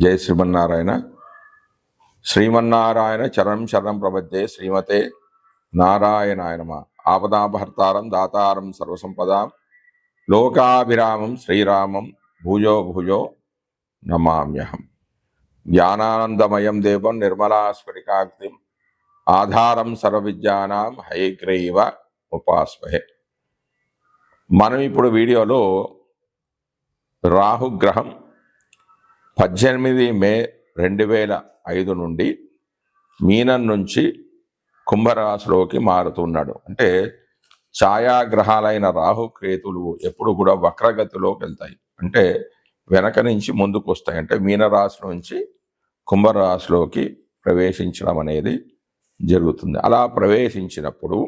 జై శ్రీమన్నారాయణ. శ్రీమన్నారాయణ చరణం శరణం ప్రపద్యే. శ్రీమతే నారాయణాయ నమః. ఆపదాపహర్తారం దాతారం సర్వసంపదాం లోకాభిరామం శ్రీరామం భూయో భూయో నమామ్యహం. జ్ఞానానందమయం దేవం నిర్మలాస్ఫటికాకృతిం ఆధారం సర్వవిద్యానాం హయగ్రీవ ఉపాస్మహే. మనం ఇప్పుడు వీడియోలో రాహుగ్రహం 18 మే 2005 నుండి మీనం నుంచి కుంభరాశిలోకి మారుతున్నాడు. అంటే ఛాయాగ్రహాలైన రాహుకేతులు ఎప్పుడు కూడా వక్రగతిలోకి వెళ్తాయి, అంటే వెనక నుంచి ముందుకు వస్తాయి. అంటే మీనరాశి నుంచి కుంభరాశిలోకి ప్రవేశించడం అనేది జరుగుతుంది. అలా ప్రవేశించినప్పుడు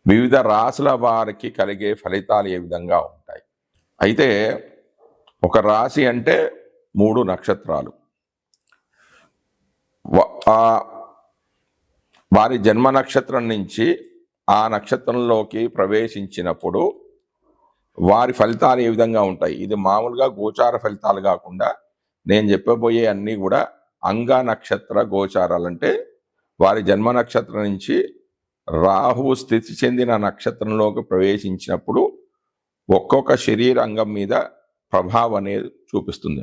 వివిధ రాశుల వారికి కలిగే ఫలితాలు ఏ విధంగా ఉంటాయి? అయితే ఒక రాశి అంటే 3 నక్షత్రాలు. వారి జన్మ నక్షత్రం నుంచి ఆ నక్షత్రంలోకి ప్రవేశించినప్పుడు వారి ఫలితాలు ఏ విధంగా ఉంటాయి? ఇది మామూలుగా గోచార ఫలితాలు కాకుండా నేను చెప్పబోయే అన్నీ కూడా అంగ నక్షత్ర గోచారాలు. అంటే వారి జన్మ నక్షత్రం నుంచి రాహువు స్థితి చెందిన నక్షత్రంలోకి ప్రవేశించినప్పుడు ఒక్కొక్క శరీరాంగం మీద ప్రభావం అనేది చూపిస్తుంది.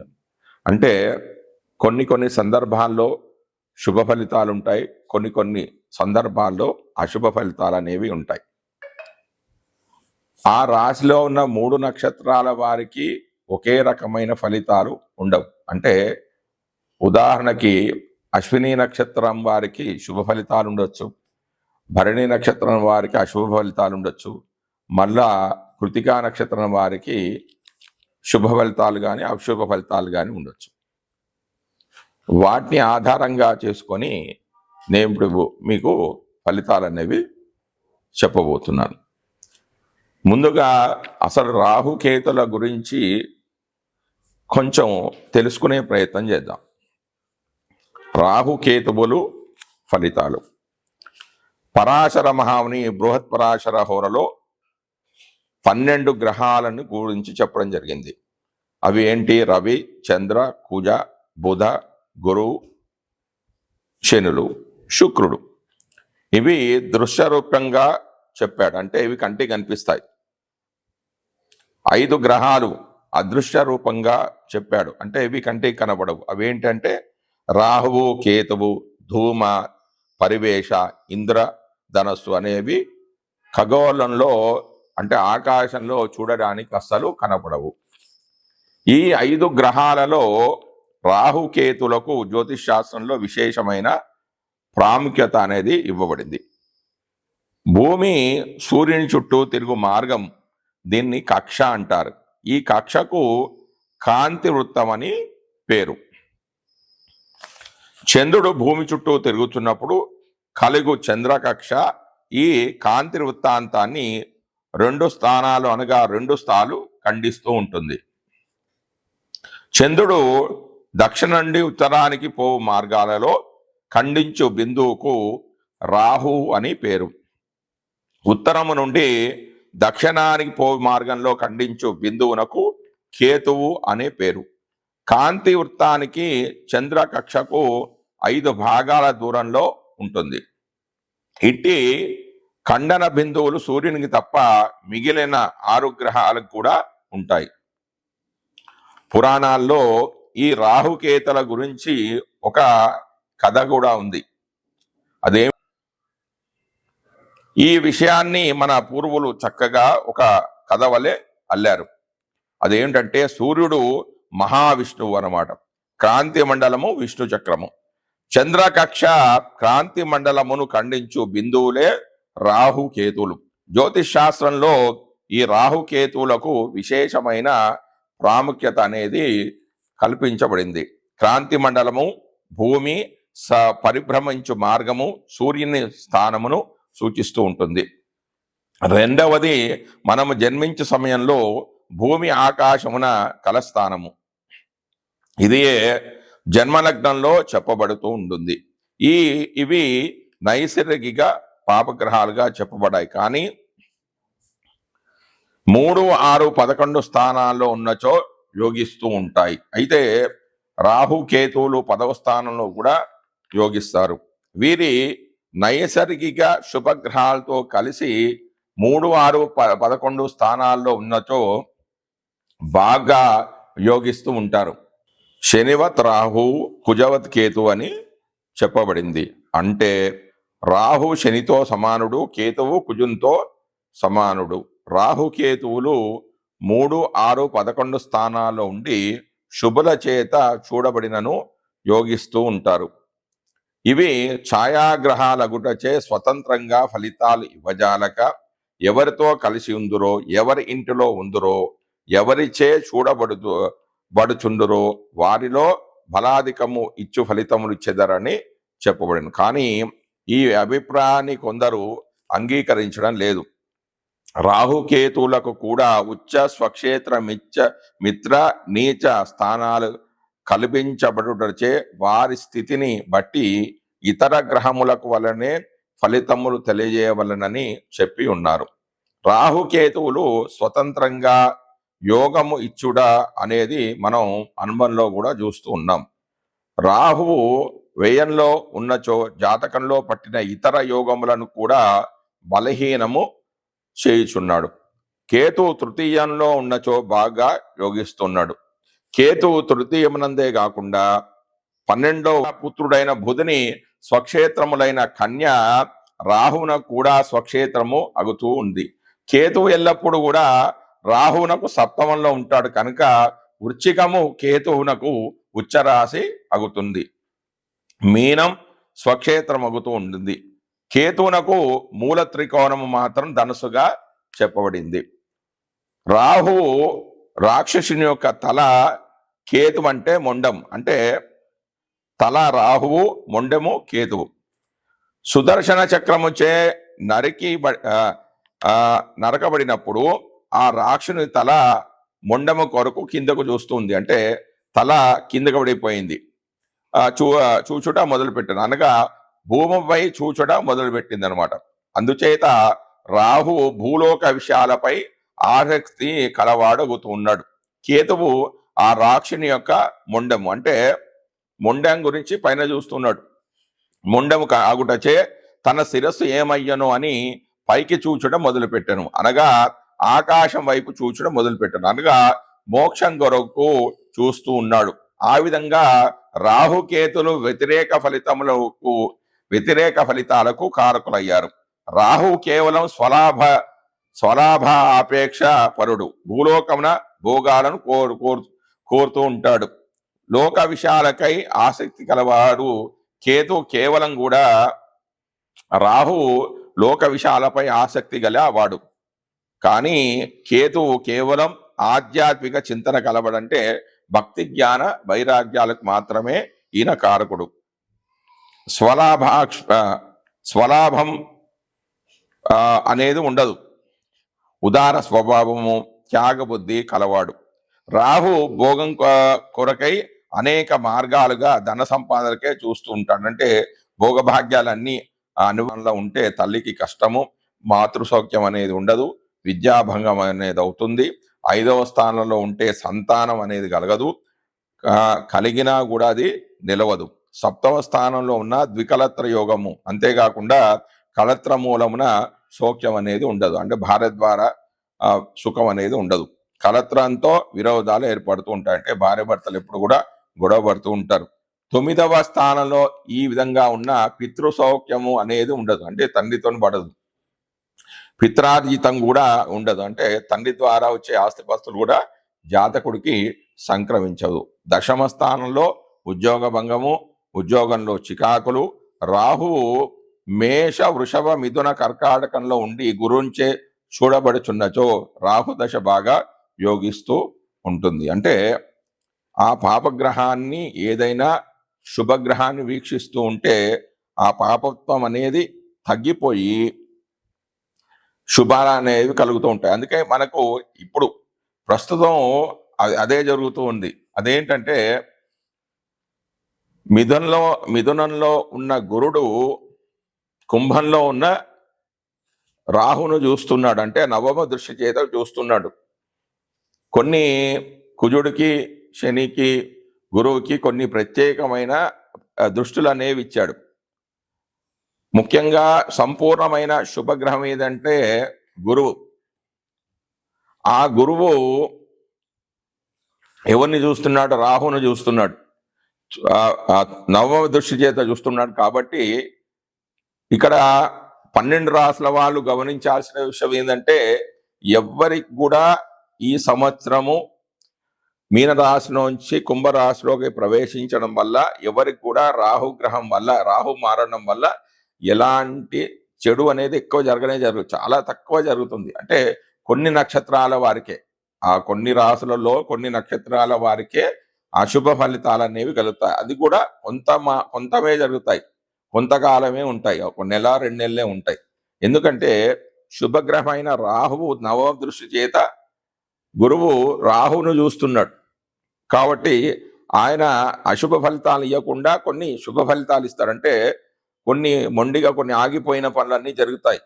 అంటే కొన్ని సందర్భాల్లో శుభ ఫలితాలు ఉంటాయి, కొన్ని సందర్భాల్లో అశుభ ఫలితాలు అనేవి ఉంటాయి. ఆ రాశిలో ఉన్న 3 నక్షత్రాల వారికి ఒకే రకమైన ఫలితాలు ఉండవు. అంటే ఉదాహరణకి అశ్విని నక్షత్రం వారికి శుభ ఫలితాలు ఉండొచ్చు, భరణి నక్షత్రం వారికి అశుభ ఫలితాలు ఉండొచ్చు, మళ్ళా కృతికా నక్షత్రం వారికి శుభ ఫలితాలు కానీ అశుభ ఫలితాలు కానీ ఉండొచ్చు. వాటిని ఆధారంగా చేసుకొని నేను ఇప్పుడు మీకు ఫలితాలు అనేవి చెప్పబోతున్నాను. ముందుగా అసలు రాహుకేతుల గురించి కొంచెం తెలుసుకునే ప్రయత్నం చేద్దాం. రాహుకేతువులు ఫలితాలు. పరాశర మహాముని బృహత్ పరాశర హోరలో 12 గ్రహాలను గురించి చెప్పడం జరిగింది. అవి ఏంటి? రవి, చంద్ర, కుజ, బుధ, గురు, శనులు, శుక్రుడు. ఇవి దృశ్య రూపంగా చెప్పాడు, అంటే ఇవి కంటికి కనిపిస్తాయి. 5 గ్రహాలు అదృశ్య రూపంగా చెప్పాడు, అంటే ఇవి కంటికి కనబడవు. అవి ఏంటంటే రాహువు, కేతువు, ధూమ, పరివేష, ఇంద్ర, ధనస్సు అనేవి ఖగోళంలో అంటే ఆకాశంలో చూడడానికి అస్సలు కనపడవు. ఈ 5 గ్రహాలలో రాహుకేతులకు జ్యోతిష్ శాస్త్రంలో విశేషమైన ప్రాముఖ్యత అనేది ఇవ్వబడింది. భూమి సూర్యుని చుట్టూ తిరుగు మార్గం, దీన్ని కక్ష అంటారు. ఈ కక్షకు కాంతి వృత్తం అని పేరు. చంద్రుడు భూమి చుట్టూ తిరుగుతున్నప్పుడు కలుగు చంద్రకక్ష ఈ కాంతి వృత్తాంతాన్ని 2 స్థానాలు అనగా 2 స్థాలు ఖండిస్తూ ఉంటుంది. చంద్రుడు దక్షిణ నుండి ఉత్తరానికి పోవు మార్గాలలో ఖండించు బిందువుకు రాహు అని పేరు. ఉత్తరము నుండి దక్షిణానికి పోవు మార్గంలో ఖండించు బిందువునకు కేతువు అనే పేరు. కాంతి వృత్తానికి చంద్రకక్షకు 5 భాగాల దూరంలో ఉంటుంది. ఇట్టి ఖండన బిందువులు సూర్యునికి తప్ప మిగిలిన 6 గ్రహాలకు కూడా ఉంటాయి. పురాణాల్లో ఈ రాహుకేతుల గురించి ఒక కథ కూడా ఉంది. అదే ఈ విషయాన్ని మన పూర్వులు చక్కగా ఒక కథ వలె అల్లారు. అదేంటంటే సూర్యుడు మహావిష్ణువు అన్నమాట. క్రాంతి మండలము విష్ణు చక్రము. చంద్రకక్ష క్రాంతి మండలమును ఖండించు బిందువులే రాహుకేతువులు. జ్యోతిష్ శాస్త్రంలో ఈ రాహుకేతువులకు విశేషమైన ప్రాముఖ్యత అనేది కల్పించబడింది. క్రాంతి మండలము భూమి పరిభ్రమించు మార్గము, సూర్యుని స్థానమును సూచిస్తూ ఉంటుంది. రెండవది మనము జన్మించే సమయంలో భూమి ఆకాశమున కలస్థానము, ఇది జన్మలగ్నంలో చెప్పబడుతూ ఉంటుంది. ఇవి నైసర్గిక పాపగ్రహాలుగా చెప్పబడ్డాయి. కానీ 3, 6, 11 స్థానాల్లో ఉన్నచో యోగిస్తూ ఉంటాయి. అయితే రాహు కేతువులు 10వ స్థానంలో కూడా యోగిస్తారు. వీరి నైసర్గిక శుభగ్రహాలతో కలిసి 3, 6, 11 స్థానాల్లో ఉన్నచో బాగా యోగిస్తూ ఉంటారు. శనివత్ రాహు కుజవత్ కేతు అని చెప్పబడింది. అంటే రాహు శనితో సమానుడు, కేతువు కుజునితో సమానుడు. రాహుకేతువులు 3, 6, 11 స్థానాల్లో ఉండి శుభుల చేత చూడబడినను యోగిస్తూ ఉంటారు. ఇవి ఛాయాగ్రహాలగుటచే స్వతంత్రంగా ఫలితాలు ఇవ్వజాలక ఎవరితో కలిసి ఉందురో, ఎవరి ఇంటిలో ఉందురో, ఎవరిచే బడుచుండురో వారిలో బలాధికము ఇచ్చు ఫలితములు ఇచ్చెదరని చెప్పబడింది. కానీ ఈ అభిప్రాయాన్ని కొందరు అంగీకరించడం లేదు. రాహుకేతువులకు కూడా ఉచ్చ స్వక్షేత్ర మిత్ర నీచ స్థానాలు కల్పించబడుటచే వారి స్థితిని బట్టి ఇతర గ్రహములకు వలనే ఫలితములు తెలియజేయవలనని చెప్పి ఉన్నారు. రాహుకేతువులు స్వతంత్రంగా యోగము ఇచ్చుట అనేది మనం అనుభవంలో కూడా చూస్తూ ఉన్నాం. రాహువు వ్యయంలో ఉన్నచో జాతకంలో పట్టిన ఇతర యోగములను కూడా బలహీనము చేయుచున్నాడు. కేతువు తృతీయంలో ఉన్నచో బాగా యోగిస్తున్నాడు. కేతువు తృతీయమునందే కాకుండా 12వ పుత్రుడైన బుధుని స్వక్షేత్రములైన కన్య రాహువునకు కూడా స్వక్షేత్రము అగుతూ ఉంది. కేతువు ఎల్లప్పుడూ కూడా రాహువునకు సప్తమంలో ఉంటాడు కనుక వృశ్చికము కేతువునకు ఉచ్చరాశి అగుతుంది. మీనం స్వక్షేత్రం అగుతూ ఉంటుంది. కేతువునకు మూల త్రికోణము మాత్రం ధనుసుగా చెప్పబడింది. రాహువు రాక్షసుని యొక్క తల, కేతు అంటే మొండం, అంటే తల రాహువు, మొండెము కేతువు. సుదర్శన చక్రముచే నరకబడినప్పుడు ఆ రాక్షసుని తల మొండము కొరకు కిందకు చూస్తుంది, అంటే తల కిందకు పడిపోయింది. చూచుట మొదలుపెట్టింది, అనగా భూమిపై చూచుట మొదలుపెట్టింది అనమాట. అందుచేత రాహువు భూలోక విషయాలపై ఆసక్తి కలవాడగుతూ ఉన్నాడు. కేతువు ఆ రాక్షుని యొక్క మొండము, అంటే మొండం గురించి పైన చూస్తున్నాడు. మొండము ఆగుటచే తన శిరస్సు ఏమయ్యను అని పైకి చూచడం మొదలుపెట్టాను, అనగా ఆకాశం వైపు చూచడం మొదలుపెట్టాను, అనగా మోక్షం కొరకు చూస్తూ ఉన్నాడు. ఆ విధంగా రాహుకేతులు వ్యతిరేక ఫలితాలకు కారకులయ్యారు. రాహు కేవలం స్వలాభ ఆపేక్ష పరుడు, భూలోకమున భోగాలను కోరుతూ ఉంటాడు. లోక విషయాలకై ఆసక్తి కలవాడు. కేతు కేవలం కూడా రాహు లోక విషయాలపై ఆసక్తి గలవాడు. కానీ కేతువు కేవలం ఆధ్యాత్మిక చింతన కలవడంటే భక్తి జ్ఞాన వైరాగ్యాలకు మాత్రమే ఈయన కారకుడు. స్వలాభం అనేది ఉండదు. ఉదార స్వభావము, త్యాగబుద్ధి కలవాడు. రాహు భోగం కొరకై అనేక మార్గాలుగా ధన సంపాదనకే చూస్తూ ఉంటాడు. అంటే భోగభాగ్యాలన్నీ అనుభవంలో ఉంటే తల్లికి కష్టము, మాతృసౌఖ్యం అనేది ఉండదు, విద్యాభంగం అనేది అవుతుంది. 5వ స్థానంలో ఉంటే సంతానం అనేది కలగదు, కలిగినా కూడా అది నిలవదు. 7వ స్థానంలో ఉన్న ద్వికలత్ర యోగము, అంతేకాకుండా కలత్ర మూలమున సౌఖ్యం అనేది ఉండదు, అంటే భార్య ద్వారా సుఖం అనేది ఉండదు. కలత్రంతో విరోధాలు ఏర్పడుతూ ఉంటాయి, అంటే భార్య భర్తలు ఎప్పుడు కూడా గొడవ పడుతూ ఉంటారు. 9వ స్థానంలో ఈ విధంగా ఉన్న పితృ సౌఖ్యము అనేది ఉండదు, అంటే తండ్రితో పడదు. పిత్రార్జితం కూడా ఉండదు, అంటే తండ్రి ద్వారా వచ్చే ఆస్తిపాస్తులు కూడా జాతకుడికి సంక్రమించదు. 10వ స్థానంలో ఉద్యోగ భంగము, ఉద్యోగంలో చికాకులు. రాహువు మేష, వృషభ, మిథున, కర్కాటకంలో ఉండి గురుంచే చూడబడుచున్నచో రాహు దశ బాగా యోగిస్తూ ఉంటుంది. అంటే ఆ పాపగ్రహాన్ని, ఏదైనా శుభగ్రహాన్ని వీక్షిస్తూ ఉంటే ఆ పాపత్వం అనేది తగ్గిపోయి శుభాలు అనేవి కలుగుతూ ఉంటాయి. అందుకే మనకు ఇప్పుడు ప్రస్తుతం అదే జరుగుతూ ఉంది. అదేంటంటే మిథునంలో ఉన్న గురుడు కుంభంలో ఉన్న రాహును చూస్తున్నాడు, అంటే నవమ దృష్టి చేత చూస్తున్నాడు. కొన్ని కుజుడికి, శనికి గురువుకి కొన్ని ప్రత్యేకమైన దృష్టులు అనేవి ఇచ్చాడు. ముఖ్యంగా సంపూర్ణమైన శుభగ్రహం ఏదంటే గురువు. ఆ గురువు ఎవరిని చూస్తున్నాడు? రాహును చూస్తున్నాడు. నవమ దృష్టి చేత చూస్తున్నాడు. కాబట్టి ఇక్కడ 12 రాసుల వాళ్ళు గమనించాల్సిన విషయం ఏంటంటే, ఎవ్వరికి కూడా ఈ సంవత్సరము మీనరాశి నుంచి కుంభరాశిలోకి ప్రవేశించడం వల్ల ఎవరికి కూడా రాహుగ్రహం వల్ల, రాహు మారడం వల్ల ఎలాంటి చెడు అనేది ఎక్కువ చాలా తక్కువ జరుగుతుంది. అంటే కొన్ని నక్షత్రాల వారికే, ఆ కొన్ని రాశులలో కొన్ని నక్షత్రాల వారికే అశుభ ఫలితాలు అనేవి కలుగుతాయి. అది కూడా కొంతమే జరుగుతాయి, కొంతకాలమే ఉంటాయి, ఒక నెల 2 నెలలే ఉంటాయి. ఎందుకంటే శుభగ్రహమైన రాహువు నవమ దృష్టి చేత గురువు రాహువును చూస్తున్నాడు. కాబట్టి ఆయన అశుభ ఫలితాలు ఇవ్వకుండా కొన్ని శుభ ఫలితాలు ఇస్తారంటే, కొన్ని మొండిగా కొన్ని ఆగిపోయిన పనులన్నీ జరుగుతాయి,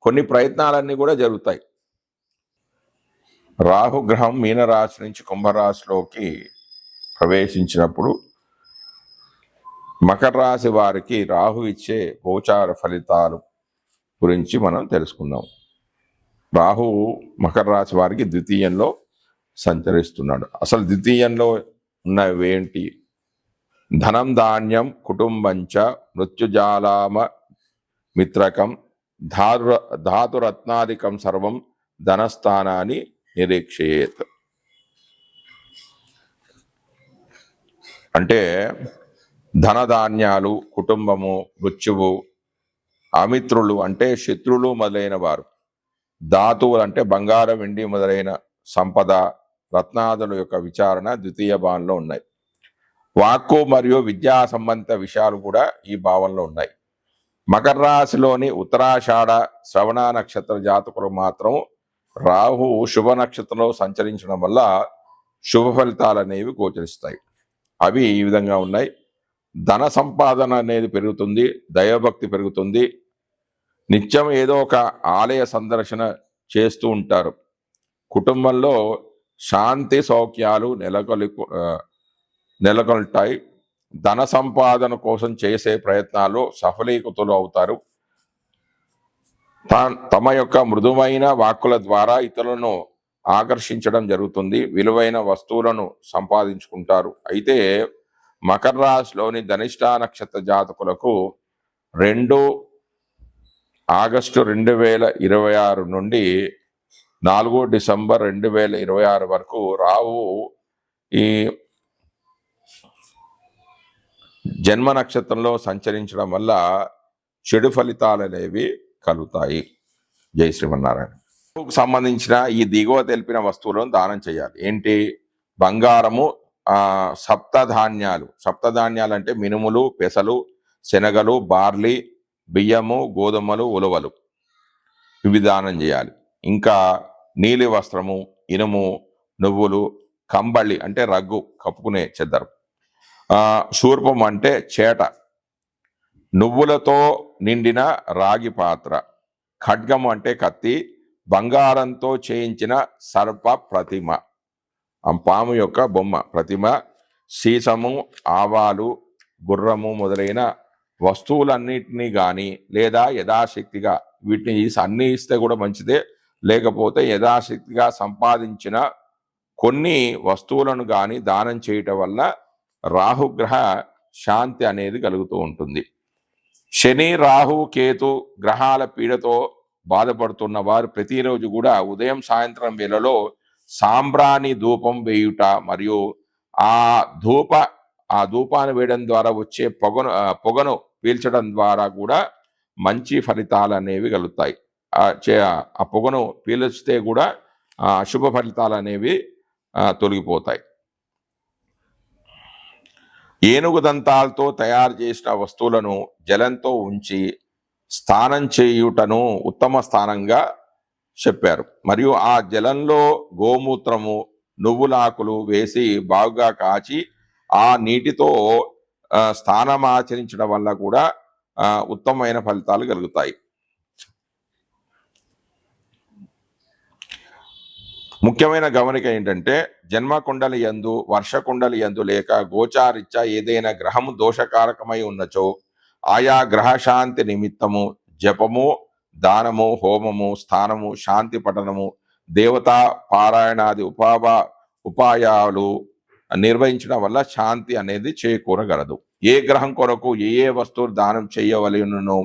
కొన్ని ప్రయత్నాలన్నీ కూడా జరుగుతాయి. రాహుగ్రహం మీనరాశి నుంచి కుంభరాశిలోకి ప్రవేశించినప్పుడు మకర రాశి వారికి రాహు ఇచ్చే గోచార ఫలితాలు గురించి మనం తెలుసుకుందాం. రాహు మకర రాశి వారికి ద్వితీయంలో సంచరిస్తున్నాడు. అసలు ద్వితీయంలో ఉన్నవేంటి? ధనం ధాన్యం కుటుంబంచ మృత్యుజాలామ మిత్రకం ధాతురత్నాదికం సర్వం ధనస్థానాన్ని నిరీక్షయేత్. అంటే ధనధాన్యాలు, కుటుంబము, మృత్యువు, అమిత్రులు అంటే శత్రులు మొదలైన వారు, ధాతువులు అంటే బంగారం, వెండి మొదలైన సంపద, రత్నాదుల యొక్క విచారణ ద్వితీయ భావంలో ఉన్నాయి. వాక్కు మరియు విద్యా సంబంధిత విషయాలు కూడా ఈ భావంలో ఉన్నాయి. మకర రాశిలోని ఉత్తరాషాఢ, శ్రవణ నక్షత్ర జాతకులు మాత్రం రాహు శుభ నక్షత్రంలో సంచరించడం వల్ల శుభ ఫలితాలు అనేవి గోచరిస్తాయి. అవి ఈ విధంగా ఉన్నాయి. ధన సంపాదన అనేది పెరుగుతుంది, దైవభక్తి పెరుగుతుంది, నిత్యం ఏదో ఒక ఆలయ సందర్శన చేస్తూ ఉంటారు. కుటుంబంలో శాంతి సౌఖ్యాలు నెలకొల్టాయి. ధన సంపాదన కోసం చేసే ప్రయత్నాలు సఫలీకృతులు అవుతారు. తమ యొక్క మృదువైన వాక్కుల ద్వారా ఇతరులను ఆకర్షించడం జరుగుతుంది. విలువైన వస్తువులను సంపాదించుకుంటారు. అయితే మకర రాశిలోని ధనిష్ట నక్షత్ర జాతకులకు 2 ఆగస్టు 2026 నుండి 4 డిసెంబర్ 2026 వరకు రాహు ఈ జన్మ నక్షత్రంలో సంచరించడం వల్ల చెడు ఫలితాలు అనేవి కలుగుతాయి. జై శ్రీమన్నారాయణ. సంబంధించిన ఈ దిగువ తెలిపిన వస్తువులను దానం చేయాలి. ఏంటి? బంగారము, సప్తధాన్యాలు అంటే మినుములు, పెసలు, శనగలు, బార్లీ, బియ్యము, గోధుమలు, ఉలవలు, ఇవి దానం చేయాలి. ఇంకా నీలి వస్త్రము, ఇనుము, నువ్వులు, కంబళి అంటే రగ్గు, కప్పుకునే చెద్దరు, శూర్పం అంటే చేట, నువ్వులతో నిండిన రాగి పాత్ర, ఖడ్గము అంటే కత్తి, బంగారంతో చేయించిన సర్ప ప్రతిమ, ఆ పాము యొక్క బొమ్మ ప్రతిమ, సీసము, ఆవాలు, గుర్రము మొదలైన వస్తువులన్నిటినీ కానీ లేదా యథాశక్తిగా వీటిని అన్నీ ఇస్తే కూడా మంచిదే, లేకపోతే యథాశక్తిగా సంపాదించిన కొన్ని వస్తువులను కానీ దానం చేయటం వల్ల రాహుగ్రహ శాంతి అనేది కలుగుతూ ఉంటుంది. శని, రాహు, కేతు గ్రహాల పీడతో బాధపడుతున్న వారు ప్రతిరోజు కూడా ఉదయం సాయంత్రం వేళలో సాంబ్రాణి ధూపం వేయుట మరియు ఆ ధూపాన్ని వేయడం ద్వారా వచ్చే పొగను పీల్చడం ద్వారా కూడా మంచి ఫలితాలు అనేవి కలుగుతాయి. ఆ పొగను పీల్చితే కూడా అశుభ ఫలితాలు అనేవి తొలగిపోతాయి. ఏనుగు దంతాలతో తయారు చేసిన వస్తువులను జలంతో ఉంచి స్నానం చేయుటను ఉత్తమ స్థానంగా చెప్పారు. మరియు ఆ జలంలో గోమూత్రము, నువ్వులాకులు వేసి బాగా కాచి ఆ నీటితో స్నానం ఆచరించడం వల్ల కూడా ఉత్తమమైన ఫలితాలు కలుగుతాయి. ముఖ్యమైన గమనిక ఏంటంటే జన్మకుండలి యందు వర్షకుండలి యందు లేక గోచారిత్యా ఏదైనా గ్రహము దోషకారకమై ఉన్నచో ఆయా గ్రహశాంతి నిమిత్తము జపము, దానము, హోమము, స్థానము, శాంతి పఠనము, దేవతా పారాయణాది ఉపాయాలు నిర్వహించడం వల్ల శాంతి అనేది చేకూరగలదు. ఏ గ్రహం కొరకు ఏ వస్తువులు దానం చేయవలెనో,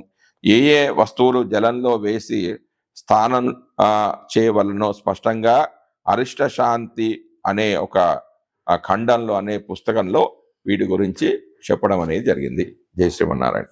ఏ వస్తువులు జలంలో వేసి స్థానం చేయవలనో స్పష్టంగా అరిష్ట శాంతి అనే ఒక ఖండంలో అనే పుస్తకంలో వీటి గురించి చెప్పడం అనేది జరిగింది. జై శ్రీమన్నారాయణ.